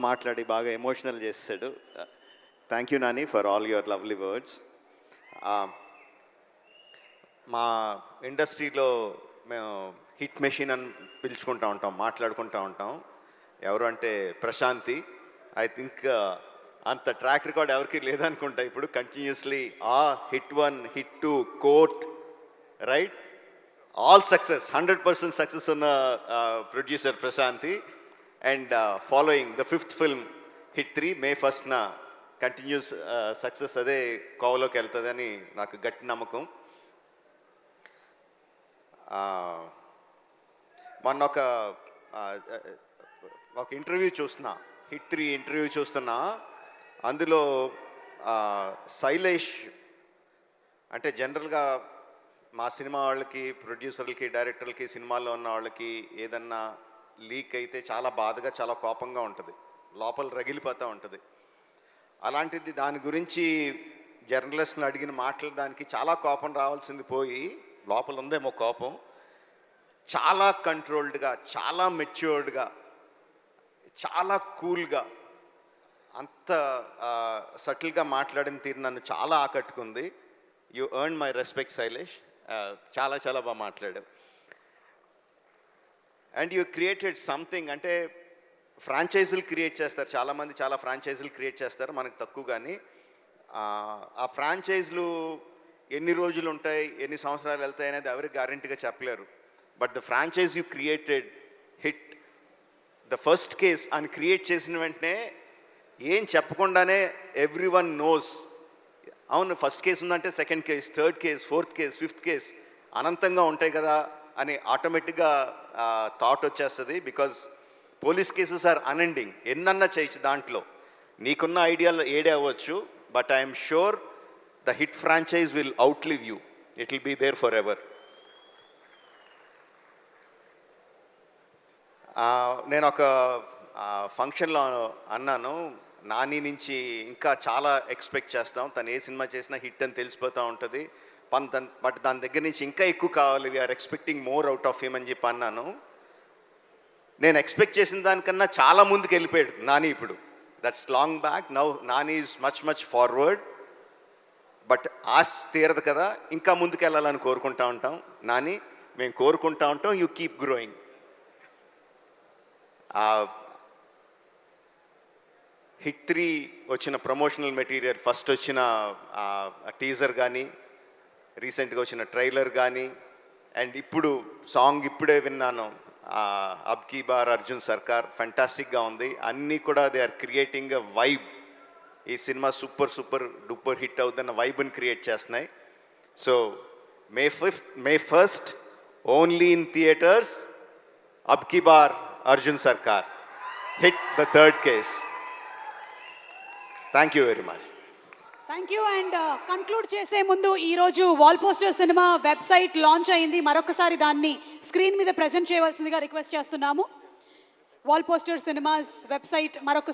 మాట్లాడి బాగా ఎమోషనల్ చేసాడు. Thank you Nani for all your lovely words. మా ఇండస్ట్రీలో మేము హిట్ మెషిన్ అని పిలుచుకుంటూ ఉంటాం, మాట్లాడుకుంటూ ఉంటాం. ఎవరు అంటే ప్రశాంతి. ఐ థింక్ అంత ట్రాక్ రికార్డ్ ఎవరికి లేదనుకుంటా ఇప్పుడు. Continuously hit 1, hit 2, Court, right, all success, 100% success ఉన్న producer Prashanti. And following the 5th film hit 3 May 1st continuous success అదే కోవలోకి వెళ్తుందని నాకు గట్టి నమ్మకం. మొన్న ఒక ఇంటర్వ్యూ చూస్తున్నా, హిట్ 3 ఇంటర్వ్యూ చూస్తున్నా. అందులో శైలేష్ అంటే జనరల్గా మా సినిమా వాళ్ళకి, ప్రొడ్యూసర్లకి, డైరెక్టర్లకి, సినిమాల్లో ఉన్న వాళ్ళకి ఏదన్నా లీక్ అయితే చాలా బాధగా, చాలా కోపంగా ఉంటుంది, లోపల రగిలిపోతూ ఉంటుంది. అలాంటిది దాని గురించి జర్నలిస్ట్ని అడిగిన మాటలు దానికి చాలా కోపం రావాల్సింది పోయి లోపల ఉందేమో కోపం. చాలా కంట్రోల్డ్గా, చాలా మెచ్యూర్డ్గా, చాలా కూల్గా, అంత సటిల్గా మాట్లాడిన తీరు నన్ను చాలా ఆకట్టుకుంది. You earn my respect Shailesh. చాలా చాలా బాగా మాట్లాడావు. And you created something. అంటే ఫ్రాంచైజీలు క్రియేట్ చేస్తారు చాలామంది, చాలా ఫ్రాంచైజీలు క్రియేట్ చేస్తారు, మనకు తక్కువ. కానీ ఆ ఫ్రాంచైజీలు ఎన్ని రోజులు ఉంటాయి, ఎన్ని సంవత్సరాలు వెళ్తాయి అనేది ఎవరికి గ్యారెంటీగా చెప్పలేరు. But the franchise you created HIT the first case అని క్రియేట్ చేసిన వెంటనే ఏం చెప్పకుండానే ఎవ్రీ వన్ నోస్, అవును ఫస్ట్ కేసు ఉందంటే second case, third case, fourth case, fifth case అనంతంగా ఉంటాయి కదా అని ఆటోమేటిక్గా థాట్ వచ్చేస్తుంది. Because police cases are unending. ఎన్నన్నా చేయొచ్చు దాంట్లో, నీకున్న ఐడియాలు ఏడే అవ్వచ్చు. But I'm sure the HIT franchise will outlive you. It will be there forever. నేను ఒక ఫంక్షన్లో అన్నాను, నాని నుంచి ఇంకా చాలా ఎక్స్పెక్ట్ చేస్తాం, తను ఏ సినిమా చేసినా హిట్ అని తెలిసిపోతూ ఉంటుంది, బట్ దాని దగ్గర నుంచి ఇంకా ఎక్కువ కావాలి, we are expecting more out of him అని చెప్పి అన్నాను. నేను ఎక్స్పెక్ట్ చేసిన దానికన్నా చాలా ముందుకు వెళ్ళిపోయాడు నాని ఇప్పుడు. That's long back. Now Nani is much forward. But ఆశ తీరదు కదా, ఇంకా ముందుకు వెళ్ళాలని కోరుకుంటా ఉంటాం. నాని, మేము కోరుకుంటా ఉంటాం, యూ కీప్ గ్రోయింగ్. హిట్ 3 వచ్చిన ప్రమోషనల్ మెటీరియల్, ఫస్ట్ వచ్చిన టీజర్ కానీ, రీసెంట్గా వచ్చిన ట్రైలర్ కానీ, అండ్ ఇప్పుడు సాంగ్ ఇప్పుడే విన్నాను, అబ్ కీ బార్ అర్జున్ సర్కార్, ఫెంటాస్టిక్గా ఉంది. అన్నీ కూడా they are creating a vibe. ఈ సినిమా సూపర్ డూపర్ హిట్ అవుతున్న వైబ్ని క్రియేట్ చేస్తున్నాయి. So May 1st only in theatres, అబ్ కీ బార్ Arjun Sarkar, hit the 3rd case. Thank you very much. Thank you. And conclude చేసే ముందు ఈరోజు వాల్ పోస్టర్ సినిమా వెబ్సైట్ లాంచ్ అయింది. మరొకసారి దాన్ని స్క్రీన్ మీద ప్రెజెంట్ చేయవలసిందిగా రిక్వెస్ట్ చేస్తున్నాము. వాల్ పోస్టర్ సినిమాస్ వెబ్సైట్ మరొక